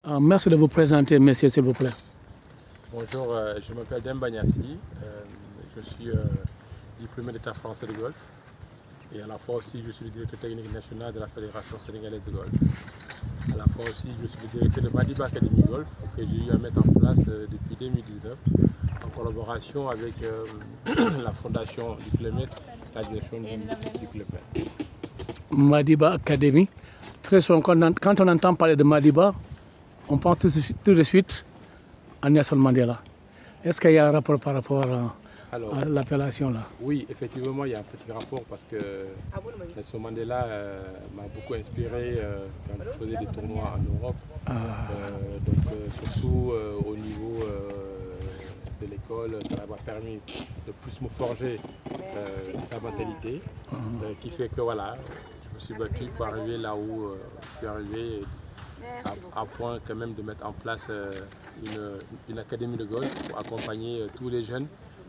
Merci de vous présenter, messieurs, s'il vous plaît. Bonjour, je m'appelle Demba Niassi, je suis diplômé d'État français de golf et à la fois aussi je suis le directeur technique national de la Fédération sénégalaise de golf. À la fois aussi je suis le directeur de Madiba Academy Golf que j'ai eu à mettre en place depuis 2019 en collaboration avec la fondation du kilomètre, la direction du kilomètre. Madiba Academy. Très souvent, quand on entend parler de Madiba, on pense tout de suite à Nelson Mandela. Est-ce qu'il y a un rapport par rapport à l'appellation là? Oui, effectivement, il y a un petit rapport parce que Nelson Mandela m'a beaucoup inspiré quand je faisais des tournois en Europe. Surtout au niveau de l'école, ça m'a permis de plus me forger sa mentalité, qui fait que voilà, je me suis battu pour arriver là où je suis arrivé, à point quand même de mettre en place une académie de golf pour accompagner tous les jeunes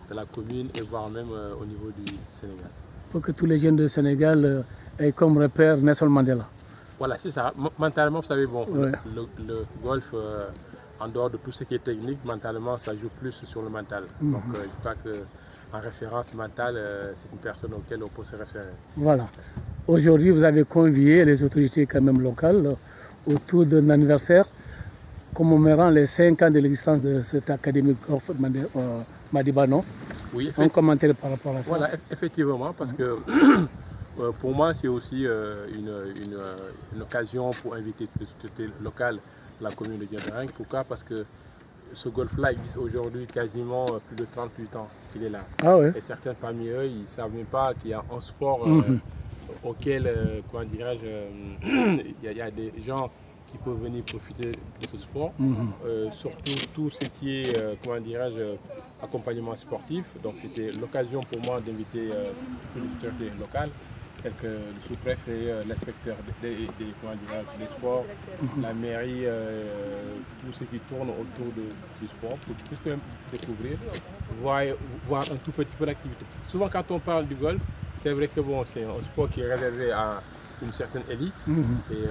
de la commune et voire même au niveau du Sénégal. Pour que tous les jeunes du Sénégal aient comme repère Nelson Mandela. Voilà, c'est ça. Mentalement, vous savez, bon, ouais. le golf, en dehors de tout ce qui est technique, mentalement, ça joue plus sur le mental. Donc, je crois qu'en référence mentale, c'est une personne auquel on peut se référer. Voilà. Aujourd'hui, vous avez convié les autorités quand même locales autour d'un anniversaire commémorant les 5 ans de l'existence de cette académie golf Madiba, non? Oui, un commentaire par rapport à ça. Voilà, effectivement, parce que pour moi, c'est aussi une occasion pour inviter les autorités locales de la commune de Diendéreng. Pourquoi? Parce que ce golf-là existe aujourd'hui quasiment plus de 38 ans qu'il est là. Ah ouais. Et certains parmi eux, ils ne savent même pas qu'il y a un sport auquel, comment dirais-je, il y a des gens qui peuvent venir profiter de ce sport, surtout tout ce qui est, comment dirais-je, accompagnement sportif. Donc c'était l'occasion pour moi d'inviter toutes les autorités locales, telles que le sous-préfet, l'inspecteur des sports, la mairie, tout ce qui tourne autour du sport, pour qu'ils puissent quand même découvrir, voir un tout petit peu d'activité. Souvent quand on parle du golf, c'est vrai que bon, c'est un sport qui est réservé à une certaine élite. Et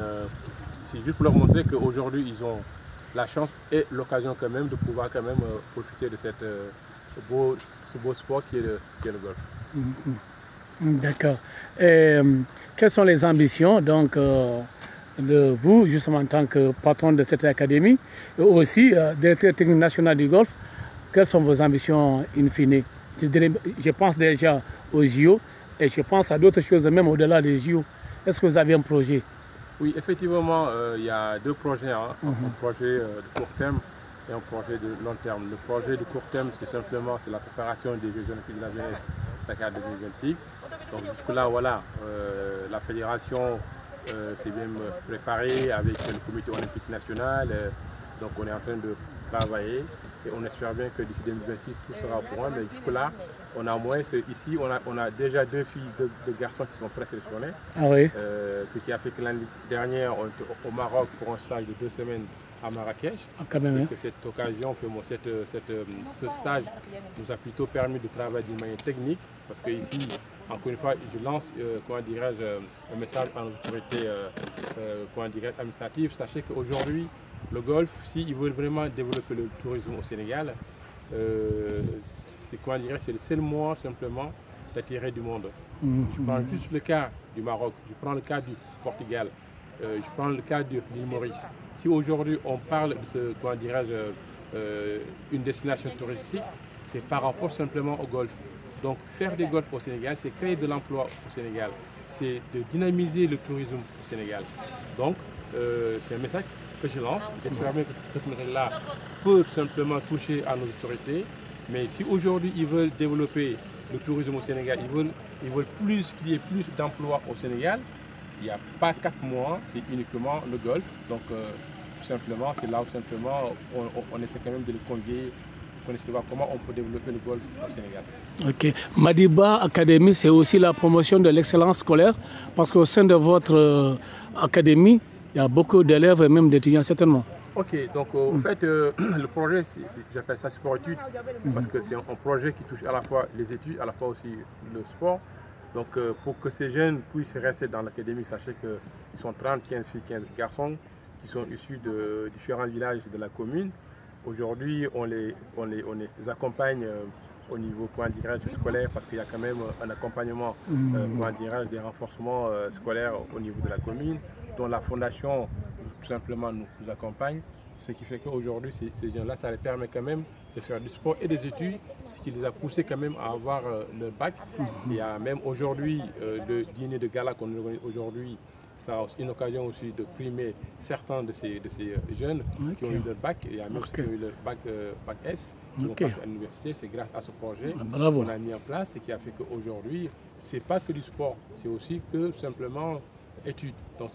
c'est juste pour leur montrer qu'aujourd'hui, ils ont la chance et l'occasion quand même de pouvoir quand même profiter de ce beau sport qui est le golf. D'accord. Quelles sont les ambitions donc, de vous, justement en tant que patron de cette académie, et aussi directeur technique national du golf? Quelles sont vos ambitions in fine? Je pense déjà aux JO et je pense à d'autres choses même au-delà des JO. Est-ce que vous avez un projet? Oui, effectivement, il y a deux projets, hein. Un projet de court terme et un projet de long terme. Le projet de court terme, c'est simplement la préparation des Jeux olympiques de la jeunesse Dakar 2026. Donc jusque-là, voilà, la fédération s'est bien préparée avec le comité olympique national. Donc on est en train de travailler et on espère bien que d'ici 2026, tout sera au point. Mais jusque-là, on a moins. Ici, on a déjà deux filles, deux garçons qui sont présélectionnés. Ah oui. Ce qui a fait que l'année dernière, on était au Maroc pour un stage de 2 semaines à Marrakech. Quand même, hein. Que cette occasion, ce stage nous a plutôt permis de travailler d'une manière technique. Parce que ici, encore une fois, je lance comment dirais-je, un message à nos autorités administratives. Sachez qu'aujourd'hui, le golf, s'ils veulent vraiment développer le tourisme au Sénégal, c'est le seul moyen simplement d'attirer du monde. Je prends juste le cas du Maroc, je prends le cas du Portugal, je prends le cas de l'île Maurice. Si aujourd'hui on parle de une destination touristique, c'est par rapport simplement au golf. Donc faire du golf au Sénégal, c'est créer de l'emploi au Sénégal, c'est de dynamiser le tourisme au Sénégal. Donc c'est un message que je lance. J'espère bien que ce message-là peut simplement toucher à nos autorités. Mais si aujourd'hui ils veulent développer le tourisme au Sénégal, ils veulent qu'il y ait plus d'emplois au Sénégal, il n'y a pas 4 mois, c'est uniquement le golf. Donc tout simplement, c'est là où simplement on essaie quand même de les convier, on essaie de voir comment on peut développer le golf au Sénégal. Ok. Madiba Academy, c'est aussi la promotion de l'excellence scolaire, parce qu'au sein de votre académie, il y a beaucoup d'élèves et même d'étudiants certainement. Ok, donc en fait, le projet, j'appelle ça sport-études, parce que c'est un projet qui touche à la fois les études, à la fois aussi le sport. Donc pour que ces jeunes puissent rester dans l'académie, sachez qu'ils sont 30, 15 filles, 15 garçons qui sont issus de différents villages de la commune. Aujourd'hui, on les accompagne au niveau scolaire parce qu'il y a quand même un accompagnement des renforcements scolaires au niveau de la commune, dont la fondation tout simplement nous accompagne. Ce qui fait qu'aujourd'hui, ces gens-là, ça les permet quand même de faire du sport et des études, ce qui les a poussés quand même à avoir le bac. Il y a même aujourd'hui le dîner de gala qu'on organise aujourd'hui, ça a une occasion aussi de primer certains de ces jeunes qui ont eu le bac. Il y a même ceux qui ont eu le bac S, qui vont passer à l'université. C'est grâce à ce projet qu'on a mis en place et qui a fait qu'aujourd'hui, ce n'est pas que du sport, c'est aussi que simplement études. Donc